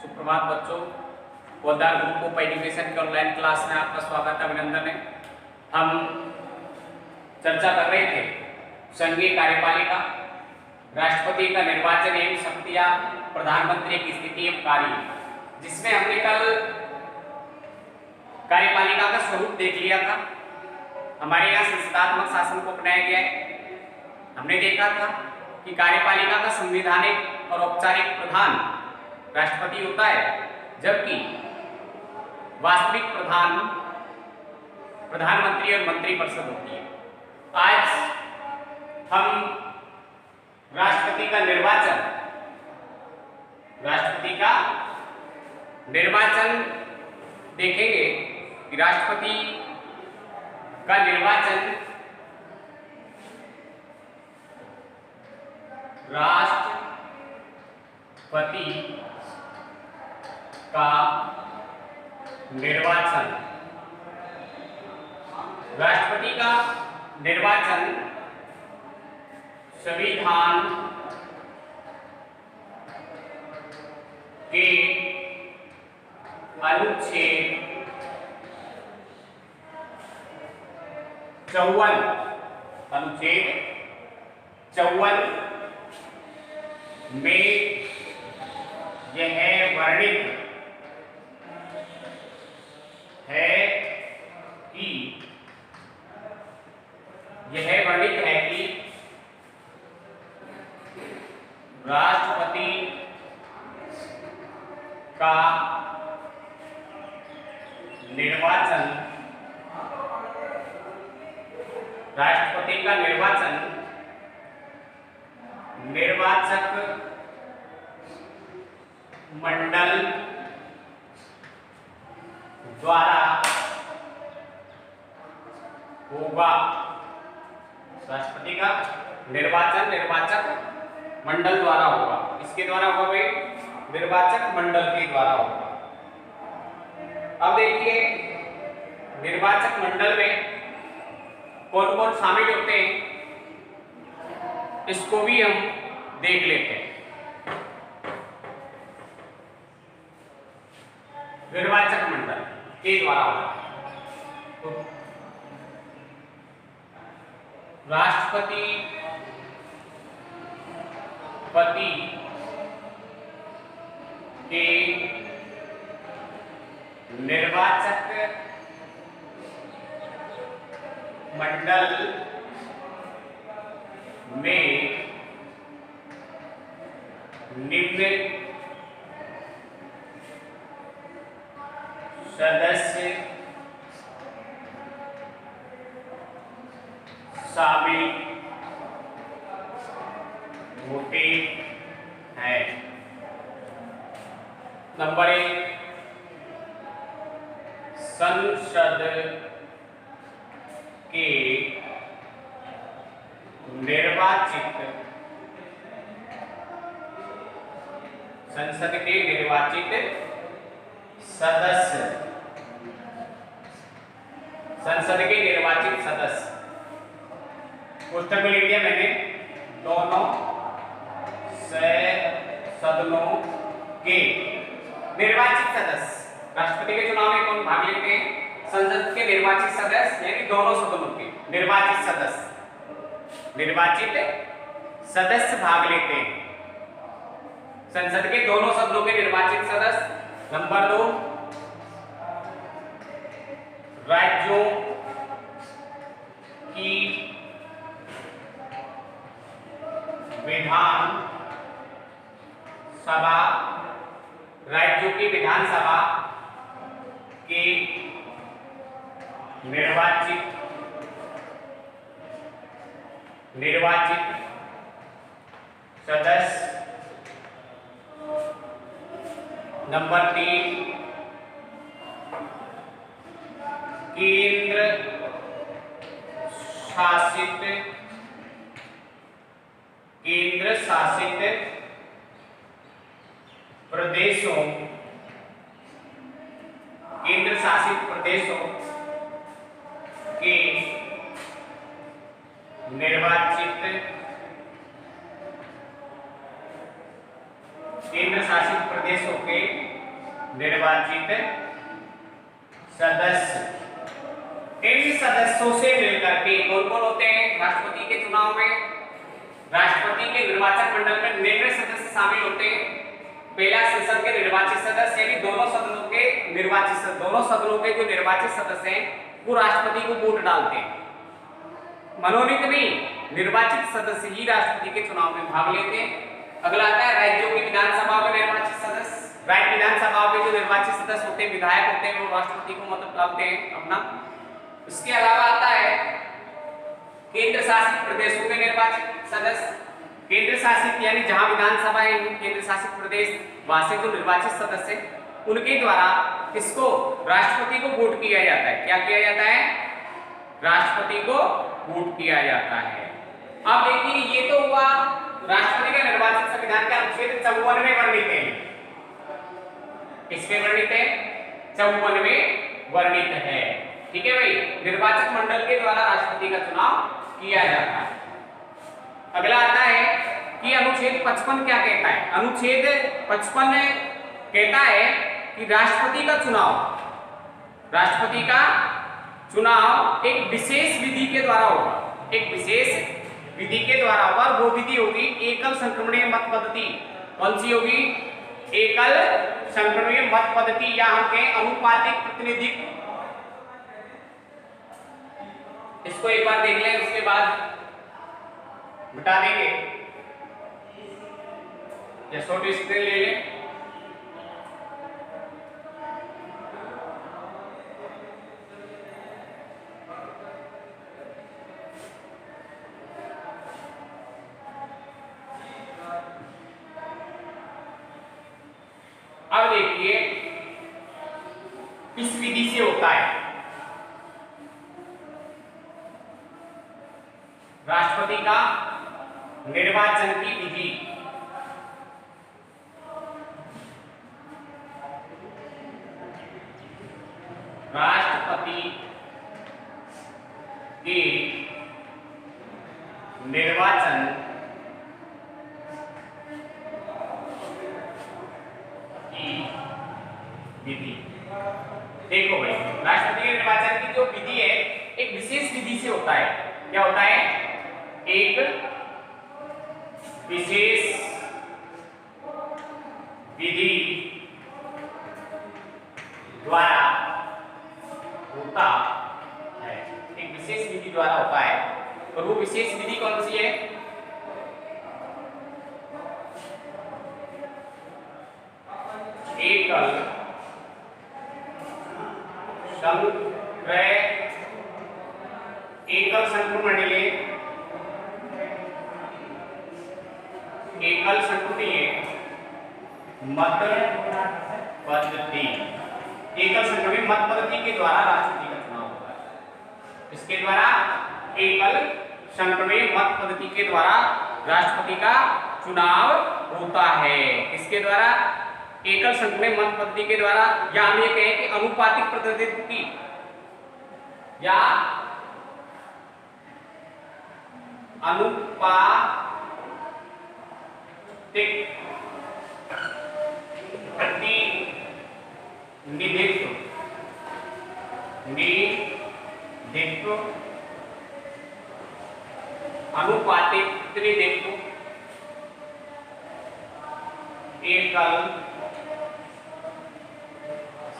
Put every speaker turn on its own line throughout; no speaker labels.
सुप्रभात बच्चों, Poddar group of education के ऑनलाइन क्लास में आपका स्वागत अभिनंदन है। हम चर्चा कर रहे थे संघीय कार्यपालिका, राष्ट्रपति का निर्वाचन एवं शक्तियां, प्रधानमंत्री की स्थिति एवं कार्य, जिसमें हमने कल कार्यपालिका का स्वरूप देख लिया था। हमारे यहाँ संसदात्मक शासन को अपनाया गया है। हमने देखा था कि कार्यपालिका का संवैधानिक और औपचारिक प्रधान राष्ट्रपति होता है, जबकि वास्तविक प्रधान प्रधानमंत्री और मंत्रिपरिषद होती है। आज हम राष्ट्रपति का निर्वाचन देखेंगे कि राष्ट्रपति का निर्वाचन राष्ट्रपति का निर्वाचन संविधान के अनुच्छेद 54 में यह वर्णित है कि राष्ट्रपति का निर्वाचन निर्वाचक मंडल द्वारा होगा। राष्ट्रपति का निर्वाचन निर्वाचक मंडल द्वारा होगा। इसके द्वारा होगा भाई, निर्वाचक मंडल के द्वारा होगा। अब देखिए निर्वाचक मंडल में कौन कौन शामिल होते हैं, इसको भी हम देख लेते हैं। निर्वाचक मंडल के द्वारा होगा तो राष्ट्रपति के निर्वाचक मंडल में निम्न सदस्य शामिल होते हैं। नंबर 1, संसद के निर्वाचित सदस्य पुस्तक लिख दिया मैंने। दोनों सदनों के निर्वाचित सदस्य, राष्ट्रपति के चुनाव में कौन भाग लेते हैं? संसद के निर्वाचित सदस्य, यानी दोनों सदनों के निर्वाचित सदस्य भाग लेते हैं। संसद के दोनों सदनों के निर्वाचित सदस्य। नंबर 2, राज्यों की विधानसभा के निर्वाचित सदस्य। नंबर 3, केंद्र शासित प्रदेशों के निर्वाचित केंद्र शासित प्रदेशों के निर्वाचित सदस्य। इन सदस्यों से मिलकर के कौन कौन होते हैं राष्ट्रपति के चुनाव में? राष्ट्रपति के निर्वाचक मंडल में निम्न सदस्य शामिल होते हैं। पहला संसद के निर्वाचित सदस्य यानी दोनों सदनों के जो निर्वाचित सदस्य हैं वो राष्ट्रपति को वोट डालते हैं। मनोनीत नहीं, निर्वाचित सदस्य ही राष्ट्रपति के चुनाव में भाग लेते हैं। अगला आता है राज्यों की विधानसभा में निर्वाचित सदस्य। राज्य विधानसभा के जो निर्वाचित सदस्य होते हैं, विधायक होते हैं, वो राष्ट्रपति को मत डालते हैं अपना। इसके अलावा आता है केंद्र शासित प्रदेशों के निर्वाचित सदस्य। केंद्र शासित यानी जहां विधानसभाएं केंद्र शासित प्रदेश वहां से जो निर्वाचित सदस्य उनके द्वारा किसको राष्ट्रपति को वोट किया जाता है। क्या किया जाता है? राष्ट्रपति को वोट किया जाता है। अब देखिए ये तो हुआ राष्ट्रपति का निर्वाचित संविधान के अनुच्छेद 54 में वर्णित है। किसमें वर्णित है? 54 में वर्णित है। ठीक है भाई, निर्वाचक मंडल के द्वारा राष्ट्रपति का चुनाव किया जाता है। अगला आता है कि अनुच्छेद 55 क्या कहता है? अनुच्छेद 55 कहता है कि राष्ट्रपति का चुनाव एक विशेष विधि के द्वारा होगा। एक विशेष विधि के द्वारा होगा और वो विधि होगी एकल संक्रमणीय मत पद्धति। कौन सी होगी? एकल संक्रमणीय मत पद्धति या हम कहें अनुपातिक प्रतिनिधित्व। इसको एक बार देख लें, उसके बाद बता देंगे या छोटी स्क्रीन ले लें। अब देखिए इस विधि से होता है राष्ट्रपति का निर्वाचन की विधि। राष्ट्रपति के निर्वाचन की विधि। देखो भाई, राष्ट्रपति के निर्वाचन की जो विधि है एक विशेष विधि से होता है। क्या होता है? एक विशेष विधि द्वारा होता है। एक विशेष विधि द्वारा होता है और वो विशेष विधि कौन सी है? एकल संक्रमणीय मत पद्धति। एकल संक्रमणीय मत पद्धति के द्वारा राष्ट्रपति का चुनाव होता है। इसके द्वारा एकल संक्रमणीय मत पद्धति के द्वारा राष्ट्रपति का चुनाव होता है। किसके द्वारा? एकल संक्रमणीय मत पद्धति के द्वारा, या हम ये कहें कि अनुपातिक प्रतिनिधित्व की या अनुपातिक प्रतिनिधित्व एकल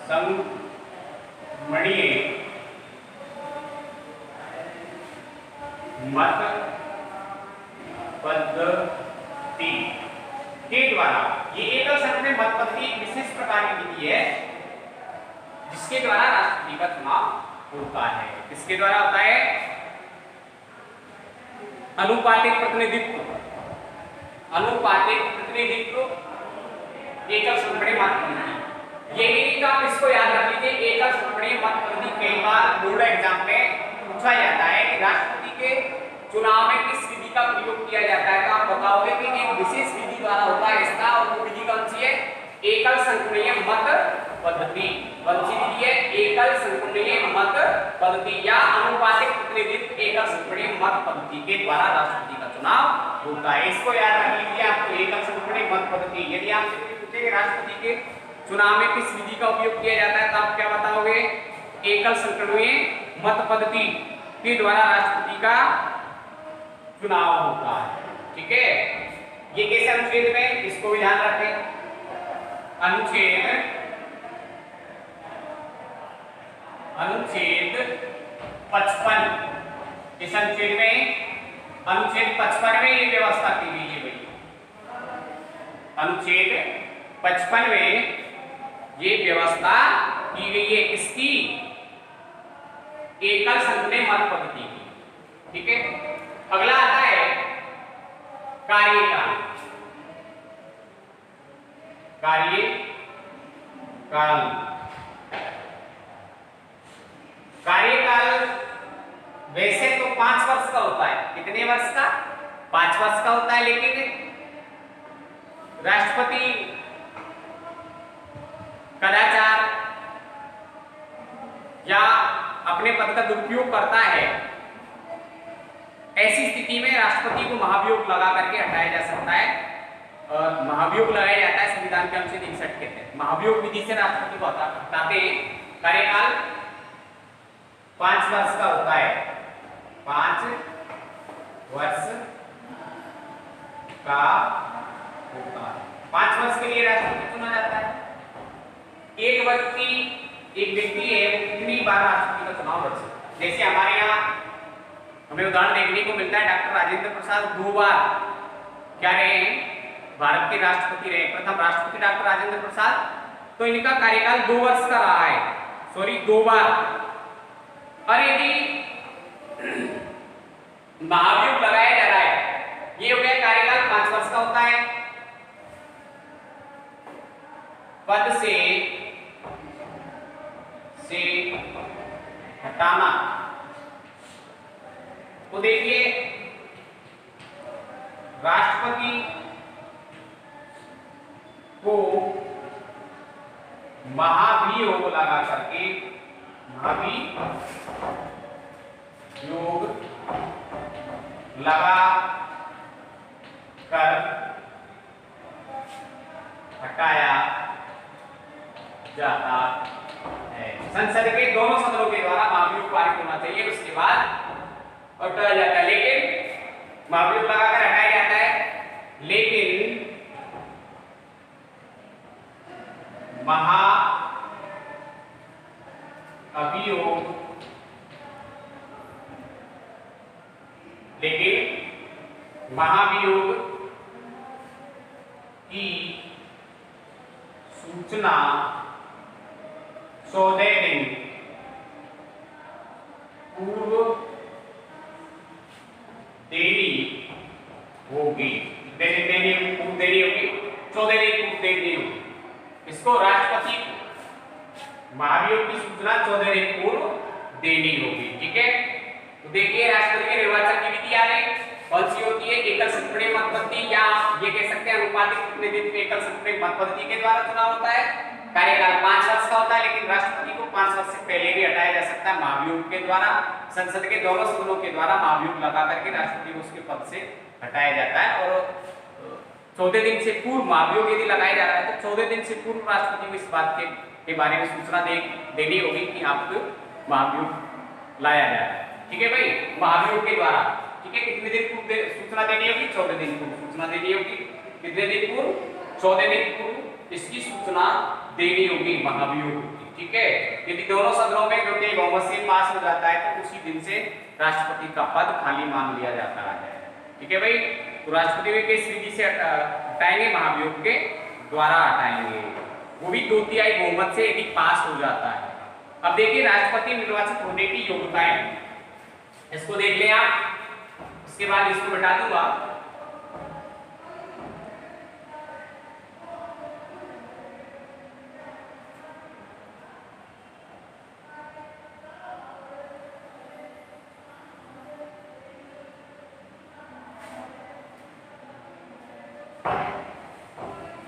संक्रमणीय मत पद्धति के द्वारा। ये एकल संक्रमणीय मत पद्धति एक विशेष प्रकार की विधि है जिसके द्वारा राष्ट्रपति का चुनाव होता है। किसके द्वारा होता है? अनुपातिक प्रतिनिधित्व। अनुपातिक प्रतिनिधित्व एकल संक्रमणीय मत पद्धति। ये एक आप इसको याद रख लीजिए, एकल संक्रमणीय मत पद्धति कई बार बोर्ड एग्जाम में पूछा जाता है कि राष्ट्रपति के चुनाव में किस विधि का प्रयोग किया जाता है। तो आप बताओगे कि एक विशेष विधि द्वारा होता है इसका, और वो विधि कौन सी है? एकल संक्रमणीय मत पद्धति। कौन सी विधि है? एकल संक्रमणीय मत पद्धति या अनुपातिक प्रतिनिधित्व एकल संक्रमणीय मत पद्धति के द्वारा राष्ट्रपति का चुनाव होता है। इसको याद रख लीजिए आपको, एकल संक्रमणीय मत पद्धति। यदि आपसे कोई पूछे कि राष्ट्रपति के चुनाव में किस विधि का उपयोग किया जाता है, तो आप क्या बताओगे? एकल संक्रमणीय मत पद्धति के द्वारा राष्ट्रपति का चुनाव होता है। ठीक है, ये किस अनुच्छेद में, इसको भी ध्यान रखें, अनुच्छेद 55, इस अनुच्छेद में, अनुच्छेद 55 में ये व्यवस्था की गई है भाई। अनुच्छेद 55 में ये व्यवस्था की गई है, किसकी? एकल संक्रमणीय मत पद्धति की। ठीक है, अगला आता है कार्यकाल। कार्यकाल वैसे तो 5 वर्ष का होता है। कितने वर्ष का? 5 वर्ष का होता है, लेकिन राष्ट्रपति कदाचार या अपने पद का दुरुपयोग करता है, ऐसी स्थिति में राष्ट्रपति को महाभियोग लगा करके हटाया जा सकता है। और महाभियोग लगाया जाता है संविधान के अनुच्छेद 61 के तहत। महाभियोग विधि से राष्ट्रपति को हटाते हैं। कार्यकाल 5 वर्ष का होता है, 5 वर्ष का होता है। 5 वर्ष के लिए राष्ट्रपति चुना जाता है। एक व्यक्ति है, वो कितनी बार राष्ट्रपति का चुनाव लड़ सकता है? जैसे हमारे यहाँ हमें उदाहरण देखने को मिलता है, डॉक्टर राजेंद्र प्रसाद 2 बार क्या रहे हैं? भारत के राष्ट्रपति रहे, प्रथम राष्ट्रपति डॉक्टर राजेंद्र प्रसाद। तो इनका कार्यकाल 2 वर्ष का रहा है, सॉरी 2 बार। और यदि महाभियोग लगाया जा रहा है, ये हो गया कार्यकाल 5 वर्ष का होता है। पद से हटाना, तो देखिए राष्ट्रपति को महाभियोग लगा करके, महाभियोग लगा कर हटाया जाता है। संसद के दोनों सदनों के द्वारा महाभियोग पारित होना चाहिए, उसके बाद हटाया जाता है। लेकिन महाभियोग लगाकर हटाया जाता है, लेकिन महाभियोग की सूचना 14 दिन पूर्व देनी होगी। 14 दिन पूर्व देनी होगी। इसको राष्ट्रपति महाभियोग की सूचना 14 दिन पूर्व देनी होगी। ठीक है, तो देखिए राष्ट्रपति के निर्वाचन की विधि आ रही कौन सी होती है? एकल संक्रमणीय मत पद्धति, या ये कह सकते हैं अनुपातिक प्रतिनिधित्व एकल संक्रमणीय मत पद्धति के द्वारा चुनाव होता है। कार्यकाल 5 वर्ष का होता है, लेकिन राष्ट्रपति को 5 वर्ष से पहले भी हटाया जा सकता है महाभियोग के द्वारा। संसद के दोनों सदनों के द्वारा महाभियोग लगा करके राष्ट्रपति को उसके पद से हटाया जाता है। और 14 दिन से पूर्व महाभियोग यदि लगाया जा रहा है तो 14 दिन से पूर्व राष्ट्रपति को इस बात के बारे में सूचना देनी होगी कि आपको महाभियोग लाया जा रहा है। ठीक है भाई, महाभियोग के द्वारा। ठीक है, कितने दिन पूर्व सूचना देनी होगी? 14 दिन पूर्व सूचना देनी होगी। कितने दिन पूर्व? 14 दिन पूर्व इसकी सूचना देनी होगी महाभियोग की। ठीक है, यदि दोनों सदनों में क्योंकि बहुमत से पास हो जाता है तो उसी दिन से राष्ट्रपति का पद खाली मान लिया जाता है। ठीक है भाई, तो राष्ट्रपति को किस विधि से हटाएंगे? महाभियोग के द्वारा हटाएंगे, वो भी 2/3 बहुमत से यदि पास हो जाता है। अब देखिए राष्ट्रपति निर्वाचित होने की योग्यताएं, इसको देख लें आप, उसके बाद इसको बता दूंगा।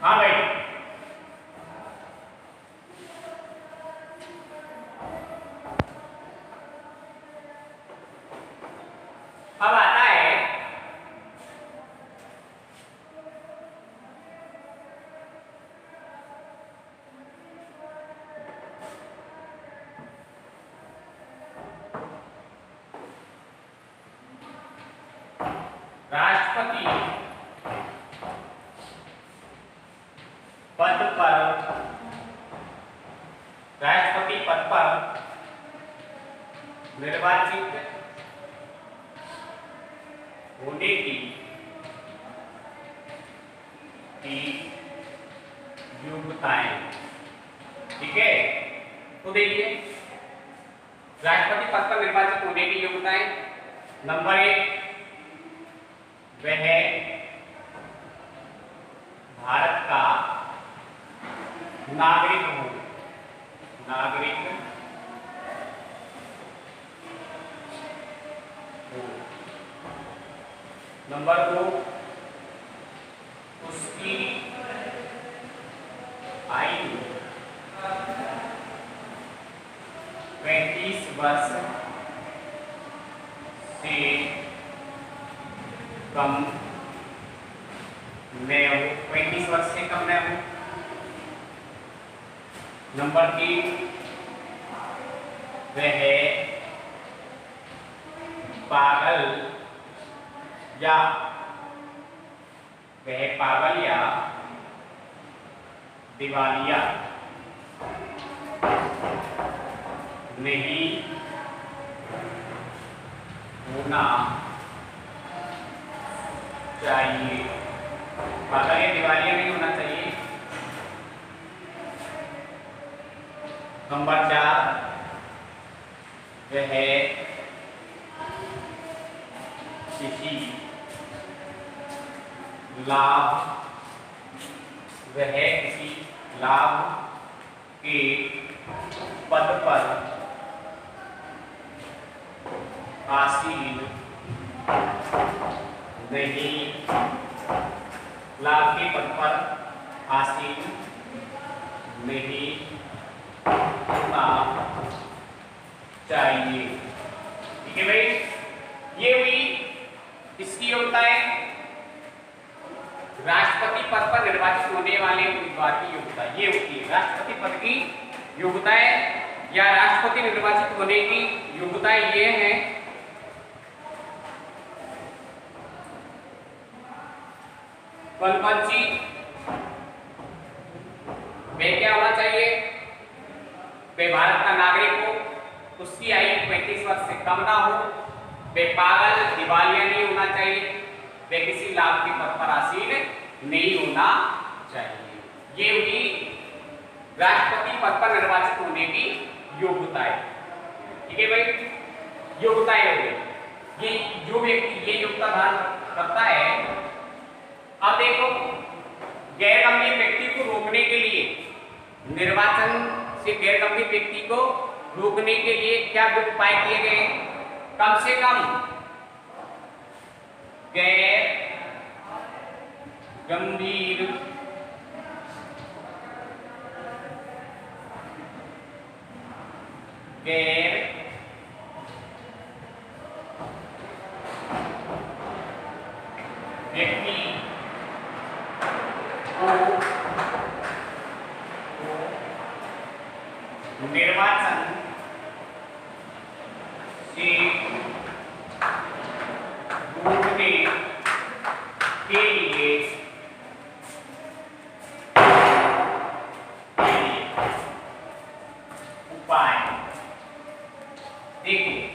हाँ भाई, अब आता है निर्वाचित होने की योग्यताएं। ठीक है, तो देखिए राष्ट्रपति पद पर निर्वाचित होने की योग्यताएं। नंबर 1, वह भारत का नागरिक हो। नागरिक हो। नंबर 2, उसकी आयु 35 वर्ष से कम न हो। 35 वर्ष से कम न हो। नंबर 3, वह पागल या दिवालिया नहीं होना चाहिए। पागल या दिवालिया नहीं होना चाहिए। नंबर 4, वह किसी लाभ के पद पर आसीन नहीं। लाभ के पद पर आसीन नहीं होना चाहिए। ठीक है भाई, ये हुई इसकी योग्यताएं। राष्ट्रपति पद पर निर्वाचित होने वाले उम्मीदवार की योग्यता ये होती है। राष्ट्रपति पद की योग्यताएं या राष्ट्रपति निर्वाचित होने की योग्यताएं ये हैं। कौन-कौन-सी? वे क्या होना चाहिए? वे भारत का नागरिक हो, उसकी आयु 35 वर्ष से कम ना हो, वे पागल दिवालिया नहीं होना चाहिए, वे किसी लाभ के पद पर आसीन नहीं होना चाहिए। ये हुई राष्ट्रपति पद पर निर्वाचित होने की योग्यताएं। ठीक है भाई, योग्यताएं हो गई। ये जो व्यक्ति ये योग्यता धारण करता है। अब देखो, गैर गंभीर व्यक्ति को रोकने के लिए, निर्वाचन से गैर गंभीर व्यक्ति को रोकने के लिए क्या उपाय किए गए? कम से कम गैर गंभीर व्यक्ति को निर्वाचन से रोकने के लिए उपाय। देखिए,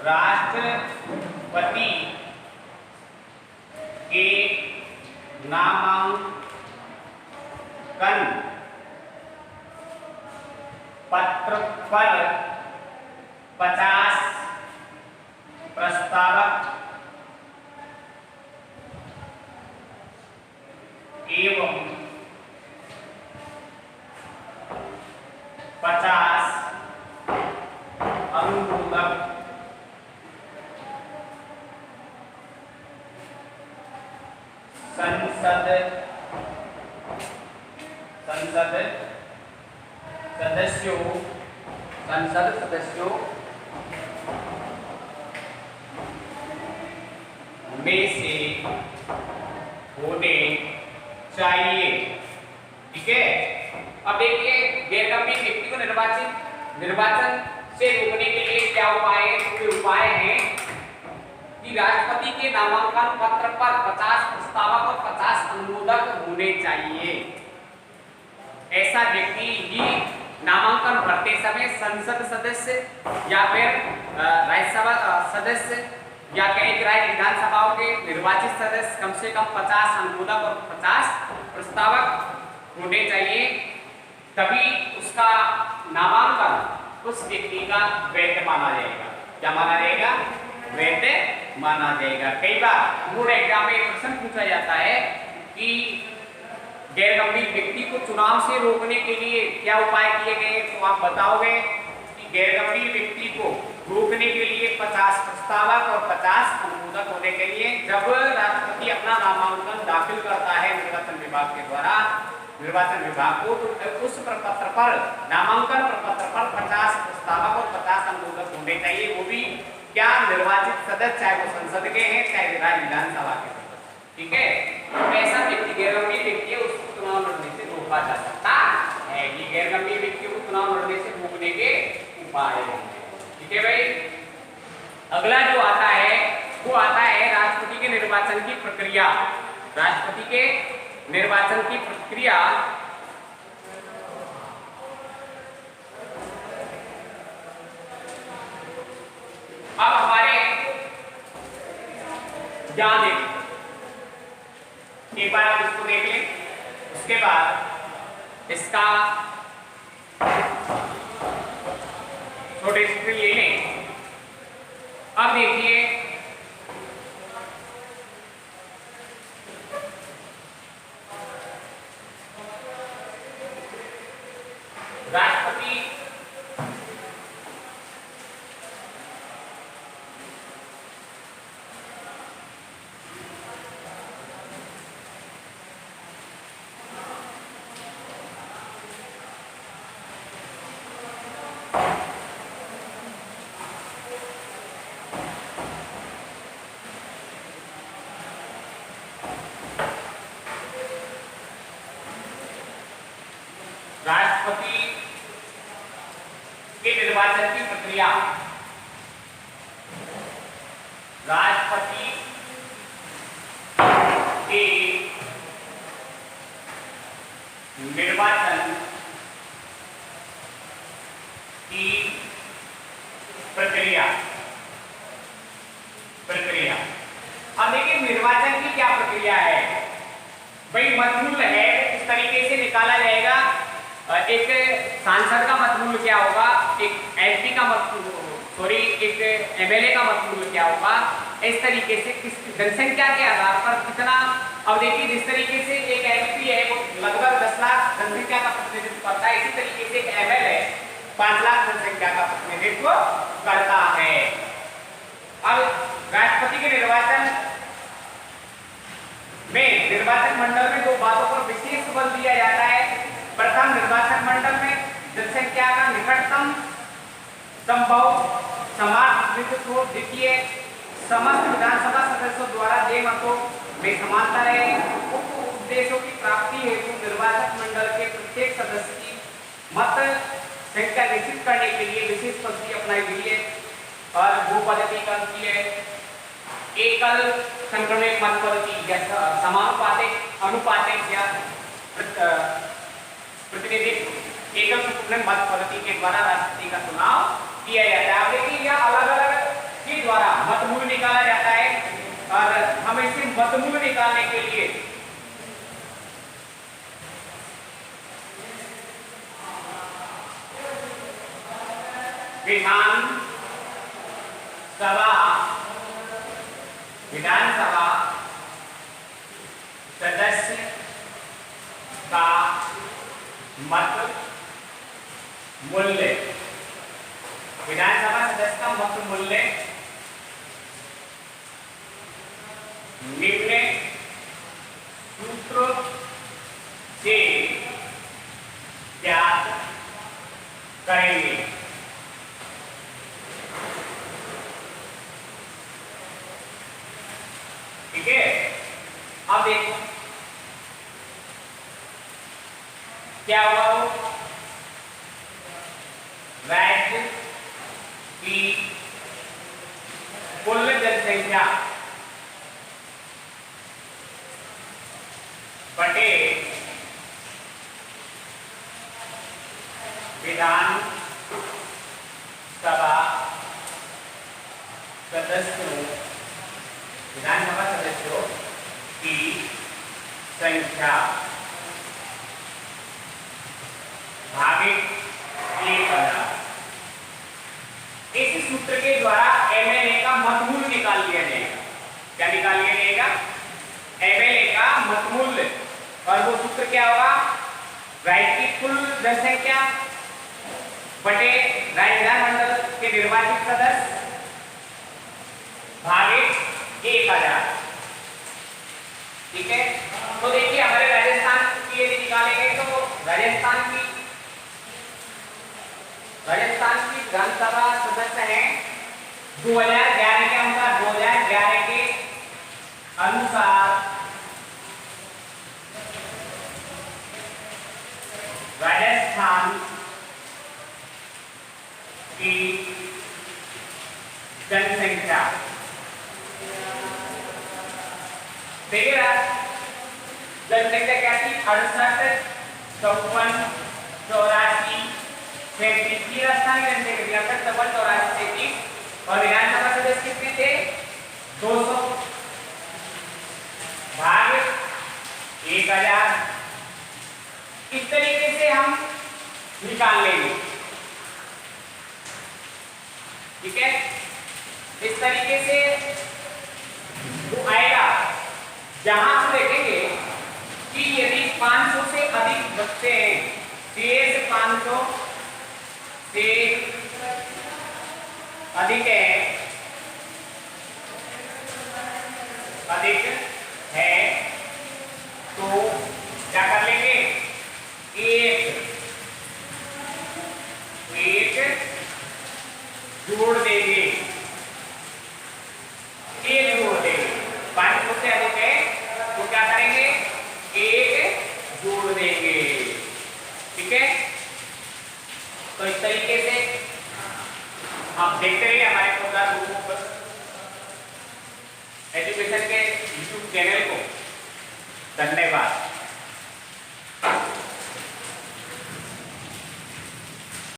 राष्ट्रपति के नामांकन पत्र पर 50 प्रस्तावक एवं 50 अनुमोदक संसद सदस्यों में से होने चाहिए। ठीक है, अब देखिए गैर गंभीर व्यक्ति को निर्वाचन से रोकने के लिए क्या उपाय है? तो उपाय है कि राष्ट्रपति के नामांकन पत्र पर 50 प्रस्तावक और 50 अनुमोदक होने चाहिए। ऐसा व्यक्ति ही नामांकन भरते समय संसद सदस्य या फिर राज्यसभा सदस्य या कई राज्य विधानसभाओं के निर्वाचित सदस्य कम से कम 50 अनुमोदक और 50 प्रस्तावक होने चाहिए, तभी उसका नामांकन उस व्यक्ति का वैध माना जाएगा। क्या माना जाएगा? वैध माना जाएगा। कई बार बोर्ड एग्जाम में प्रश्न पूछा जाता है कि गैर गंभीर व्यक्ति को चुनाव से रोकने के लिए क्या उपाय किए गए, तो आप बताओगे कि गैर गंभीर व्यक्ति को रोकने के लिए 50 प्रस्तावक और 50 अनुमोदक होने चाहिए। जब राष्ट्रपति अपना नामांकन दाखिल करता है निर्वाचन विभाग के द्वारा निर्वाचन विभाग को, तो उस प्रपत्र पर नामांकन प्रपत्र पर 50 प्रस्तावक और 50 अनुमोदक होने चाहिए। वो भी क्या? निर्वाचित सदस्य, चाहे वो संसद के हैं चाहे राज्य विधानसभा के। ठीक है, तो ऐसा व्यक्ति गैर गंभीर व्यक्ति है, उसको चुनाव लड़ने से रोका जा सकता है। ये गैर गंभीर व्यक्तियों को चुनाव लड़ने से रोकने के उपाय हैं। ठीक है भाई। अगला जो आता है वो आता है राष्ट्रपति के निर्वाचन की प्रक्रिया। राष्ट्रपति के निर्वाचन की प्रक्रिया अब हमारे यहां देखें, एक बार आप इसको देख लें, उसके बाद इसका छोटे से ले लें। अब देखिए राष्ट्रपति के निर्वाचन की प्रक्रिया, राष्ट्रपति के निर्वाचन की प्रक्रिया। अब देखिए निर्वाचन की क्या प्रक्रिया है भाई। मतमूल्य है इस तरीके से निकाला जाएगा। एक सांसद का मतमूल्य क्या होगा, एक एमपी का एक एमएलए का मतमूल्य क्या होगा, इस तरीके से किस जनसंख्या के आधार पर कितना। अब देखिए जिस तरीके से एक एमपी है वो लगभग 10 लाख जनसंख्या का प्रतिनिधित्व करता है, इसी तरीके से एक एमएलए 5 लाख जनसंख्या का प्रतिनिधित्व करता है। अब राष्ट्रपति के निर्वाचन में निर्वाचन मंडल में दो बातों पर विशेष बल दिया जाता है। प्रथम, निर्वाचन मंडल में जनसंख्या का निकटतम संभव समान प्रतिनिधित्व हो। द्वितीय, समस्त विधानसभा सदस्यों द्वारा देय मतों में समानता रहे। उक्त उद्देश्यों की प्राप्ति हेतु निर्वाचन मंडल के प्रत्येक सदस्य की मत संख्या निश्चित करने के लिए विशेष पद्धति अपनाई गई है। और वो पद्धति कौन सी है? एकल संक्रमित मत पद्धति, या समानुपातिक अनुपातिक या प्रतिनिधित्व एकल संक्रमित मत पद्धति के द्वारा राष्ट्रपति का चुनाव किया जाता है। अब देखिए यह अलग अलग के द्वारा मतमूल्य निकाला जाता है और हम इसे मतमूल्य निकालने के लिए विधानसभा सदस्य का मत मूल्य, विधानसभा सदस्य का मत मूल्य निम्न सूत्र से ज्ञात करेंगे। ठीक है, अब देखो क्या हुआ। वो राज्य की कुल जनसंख्या बटे विधान सभा सदस्यों विधानसभा सदस्यों की संख्या भागित 1000। इस सूत्र के द्वारा एमएलए का मतमूल निकाल लिया जाएगा। क्या निकाल लिया जाएगा? एमएलए का मतमूल। और वो सूत्र क्या होगा? राज्य की कुल जनसंख्या बटे राज्य विधानमंडल के निर्वाचित सदस्य भागित 1000। ठीक है, तो देखिए हमारे राजस्थान की यदि निकालेंगे तो राजस्थान की विधानसभा सदस्य हैं 2011 के अनुसार। 2011 के अनुसार राजस्थान की जनसंख्या देखिए जनसंख्या क्या थी? 68, 54, 84, 37 की राजस्थान की जनसंख्या 68, 54, 84, 37 और विधानसभा सदस्य कितने थे? 200 भाग 1000। इस तरीके से हम निकाल लेंगे। ठीक है, इस तरीके से वो आएगा जहां हम देखेंगे कि यदि 500 से अधिक बच्चे हैं, 500 से अधिक है तो क्या कर लेंगे? एक जोड़ देंगे। 500 से अधिक है तो क्या करेंगे? एक जोड़ देंगे। ठीक है, तो इस तरीके से आप देखते रहिए हमारे प्रोग्राम एजुकेशन के यूट्यूब चैनल को। धन्यवाद।